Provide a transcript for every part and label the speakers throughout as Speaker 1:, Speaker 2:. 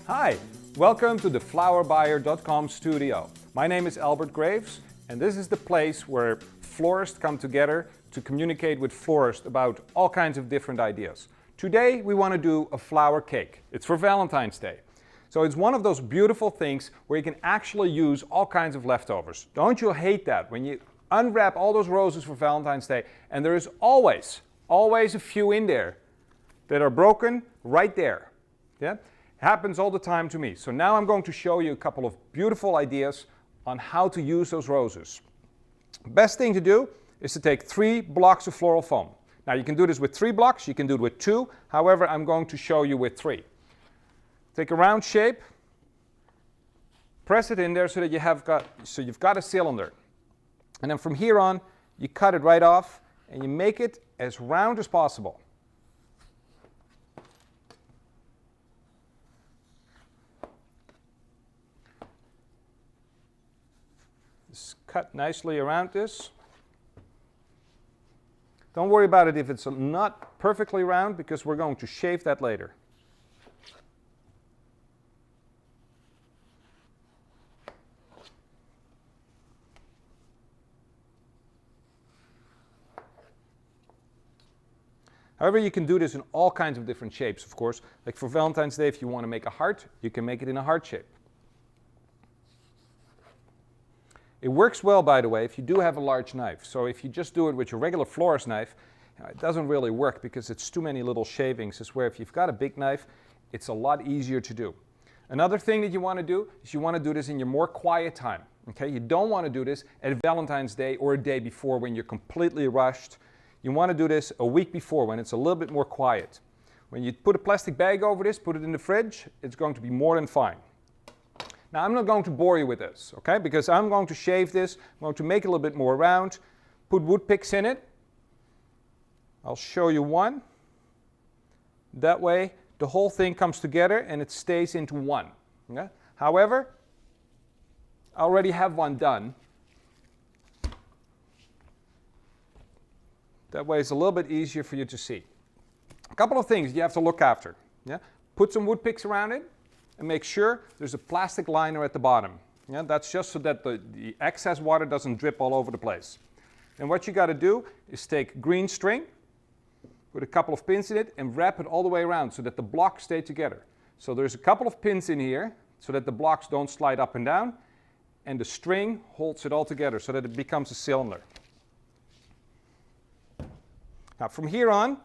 Speaker 1: Hi, welcome to the flowerbuyer.com studio. My name is Albert Graves, and this is the place where florists come together to communicate with florists about all kinds of different ideas. Today we want to do a flower cake. It's for Valentine's Day. So it's one of those beautiful things where you can actually use all kinds of leftovers. Don't you hate that when you unwrap all those roses for Valentine's Day and there is always a few in there that are broken right there. Yeah? It happens all the time to me. So now I'm going to show you a couple of beautiful ideas on how to use those roses. Best thing to do is to take 3 blocks of floral foam. Now you can do this with 3 blocks, you can do it with 2. However, I'm going to show you with 3. Take a round shape, press it in there so that you've got a cylinder. And then from here on, you cut it right off and you make it as round as possible. Just cut nicely around this. Don't worry about it if it's not perfectly round because we're going to shave that later. However, you can do this in all kinds of different shapes, of course. Like for Valentine's Day, if you want to make a heart, you can make it in a heart shape. It works well, by the way, if you do have a large knife. So if you just do it with your regular florist knife, it doesn't really work because it's too many little shavings. It's where if you've got a big knife, it's a lot easier to do. Another thing that you want to do is you want to do this in your more quiet time. Okay? You don't want to do this at Valentine's Day or a day before when you're completely rushed. You want to do this a week before when it's a little bit more quiet. When you put a plastic bag over this, put it in the fridge, it's going to be more than fine. Now I'm not going to bore you with this, okay? Because I'm going to shave this, I'm going to make it a little bit more round, put wood picks in it. I'll show you one. That way the whole thing comes together and it stays into one. Okay? However, I already have one done. That way it's a little bit easier for you to see. A couple of things you have to look after. Yeah? Put some wood picks around it and make sure there's a plastic liner at the bottom. Yeah? That's just so that the excess water doesn't drip all over the place. And what you got to do is take green string, put a couple of pins in it and wrap it all the way around so that the blocks stay together. So there's a couple of pins in here so that the blocks don't slide up and down and the string holds it all together so that it becomes a cylinder. Now from here on,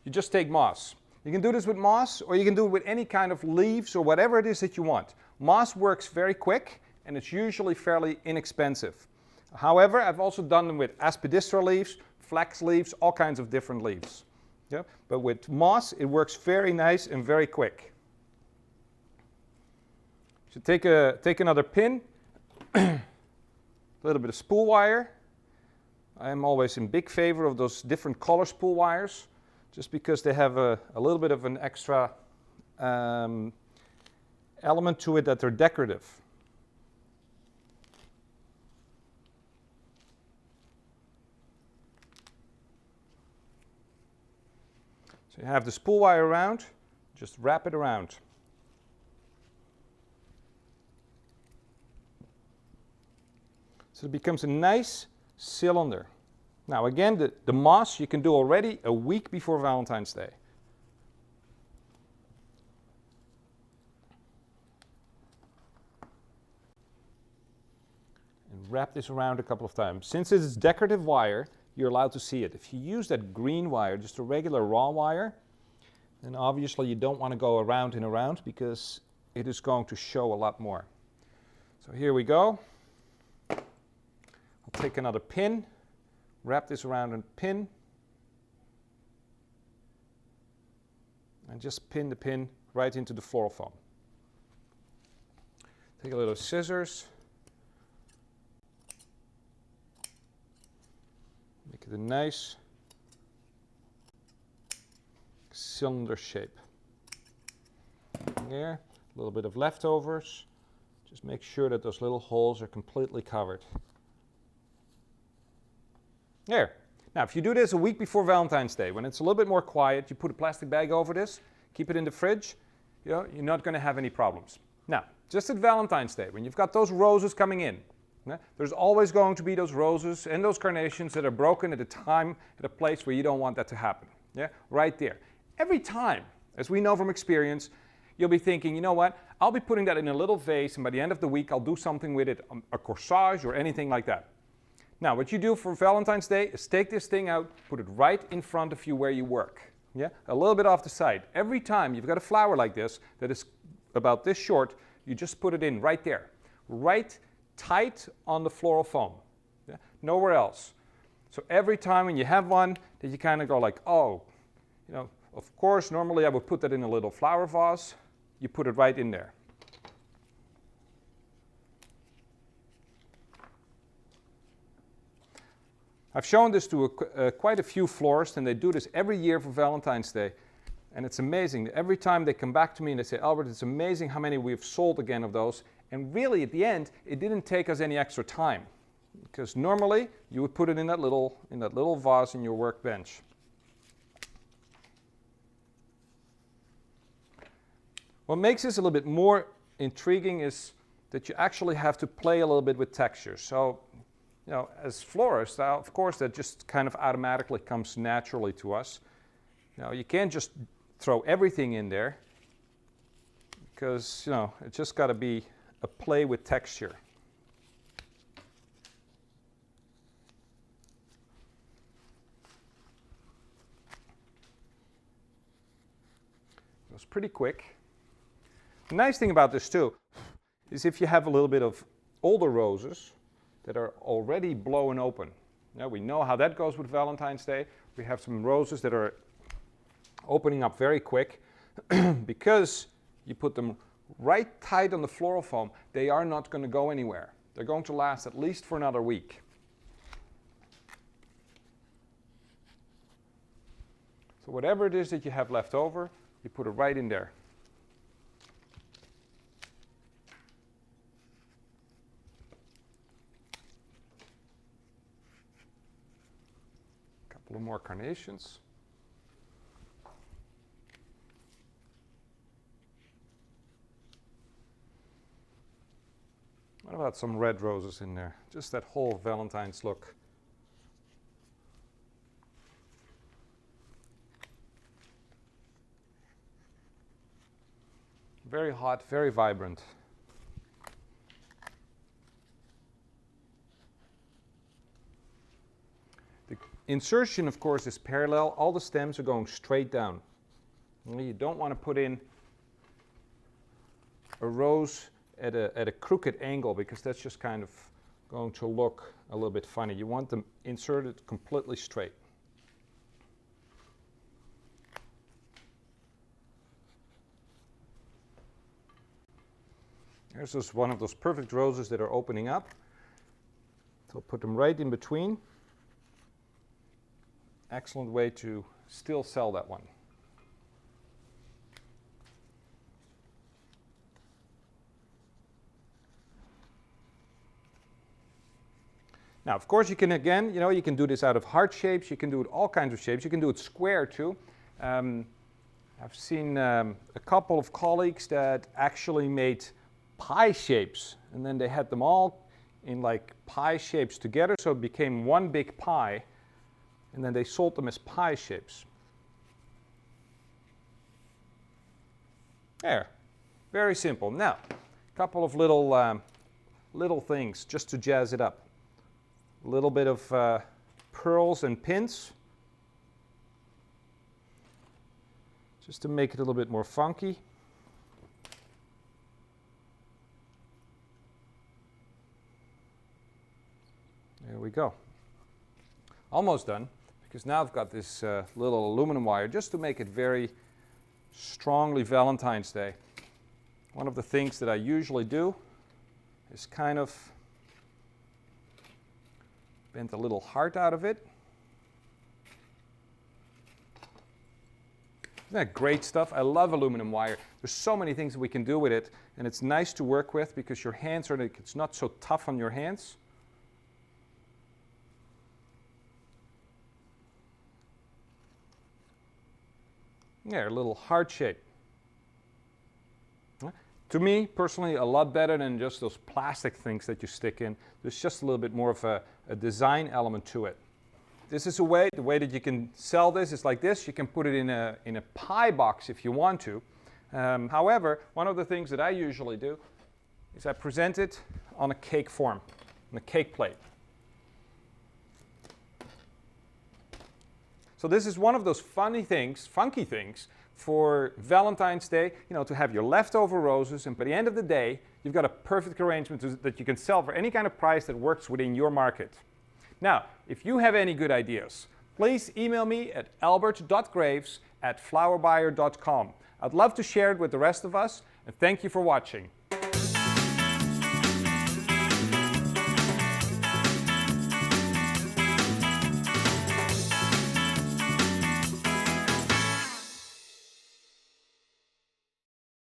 Speaker 1: you just take moss. You can do this with moss or you can do it with any kind of leaves or whatever it is that you want. Moss works very quick and it's usually fairly inexpensive. However, I've also done them with aspidistra leaves, flax leaves, all kinds of different leaves. Yeah? But with moss, it works very nice and very quick. So take another pin, a little bit of spool wire. I am always in big favor of those different color spool wires, just because they have a little bit of an extra element to it that they're decorative. So you have the spool wire around, just wrap it around. So it becomes a nice cylinder. Now again, the moss you can do already a week before Valentine's Day. And wrap this around a couple of times. Since it's decorative wire, you're allowed to see it. If you use that green wire, just a regular raw wire, then obviously you don't want to go around and around because it is going to show a lot more. So here we go. I'll take another pin. Wrap this around a pin and just pin the pin right into the floral foam. Take a little scissors, make it a nice cylinder shape. There, a little bit of leftovers. Just make sure that those little holes are completely covered. There. Now, if you do this a week before Valentine's Day, when it's a little bit more quiet, you put a plastic bag over this, keep it in the fridge, you're not going to have any problems. Now, just at Valentine's Day, when you've got those roses coming in, there's always going to be those roses and those carnations that are broken at a time, at a place where you don't want that to happen. Yeah, right there. Every time, as we know from experience, you'll be thinking, you know what, I'll be putting that in a little vase, and by the end of the week, I'll do something with it, a corsage or anything like that. Now, what you do for Valentine's Day is take this thing out, put it right in front of you where you work. Yeah, a little bit off the side. Every time you've got a flower like this that is about this short, you just put it in right there, right tight on the floral foam. Yeah? Nowhere else. So every time when you have one, that you kind of go like, oh, of course, normally I would put that in a little flower vase. You put it right in there. I've shown this to quite a few florists, and they do this every year for Valentine's Day. And it's amazing. Every time they come back to me and they say, Albert, it's amazing how many we've sold again of those. And really, at the end, it didn't take us any extra time. Because normally, you would put it in that little vase in your workbench. What makes this a little bit more intriguing is that you actually have to play a little bit with texture. So, as florists, of course, that just kind of automatically comes naturally to us. You can't just throw everything in there because, it's just got to be a play with texture. It was pretty quick. The nice thing about this too is if you have a little bit of older roses that are already blown open. Now we know how that goes with Valentine's Day. We have some roses that are opening up very quick. Because you put them right tight on the floral foam, they are not going to go anywhere. They're going to last at least for another week. So whatever it is that you have left over, you put it right in there. A couple more carnations. What about some red roses in there? Just that whole Valentine's look. Very hot, very vibrant. The insertion, of course, is parallel. All the stems are going straight down. You don't want to put in a rose at a crooked angle because that's just kind of going to look a little bit funny. You want them inserted completely straight. Here's just one of those perfect roses that are opening up. So put them right in between. Excellent way to still sell that one. Now, of course, you can, again, you can do this out of heart shapes. You can do it all kinds of shapes. You can do it square, too. I've seen a couple of colleagues that actually made pie shapes, and then they had them all in like pie shapes together, so it became one big pie, and then they sold them as pie shapes. There. Very simple. Now, a couple of little things just to jazz it up. A little bit of pearls and pins, just to make it a little bit more funky. There we go. Almost done, because now I've got this little aluminum wire just to make it very strongly Valentine's Day. One of the things that I usually do is kind of bend a little heart out of it. Isn't that great stuff? I love aluminum wire. There's so many things that we can do with it, and it's nice to work with because your hands are like, it's not so tough on your hands. Yeah, a little heart shape. To me, personally, a lot better than just those plastic things that you stick in. There's just a little bit more of a design element to it. This is the way that you can sell this is like this. You can put it in a pie box if you want to. However, one of the things that I usually do is I present it on a cake form, on a cake plate. So this is one of those funky things for Valentine's Day, to have your leftover roses, and by the end of the day, you've got a perfect arrangement that you can sell for any kind of price that works within your market. Now, if you have any good ideas, please email me at albert.graves@flowerbuyer.com. I'd love to share it with the rest of us, and thank you for watching.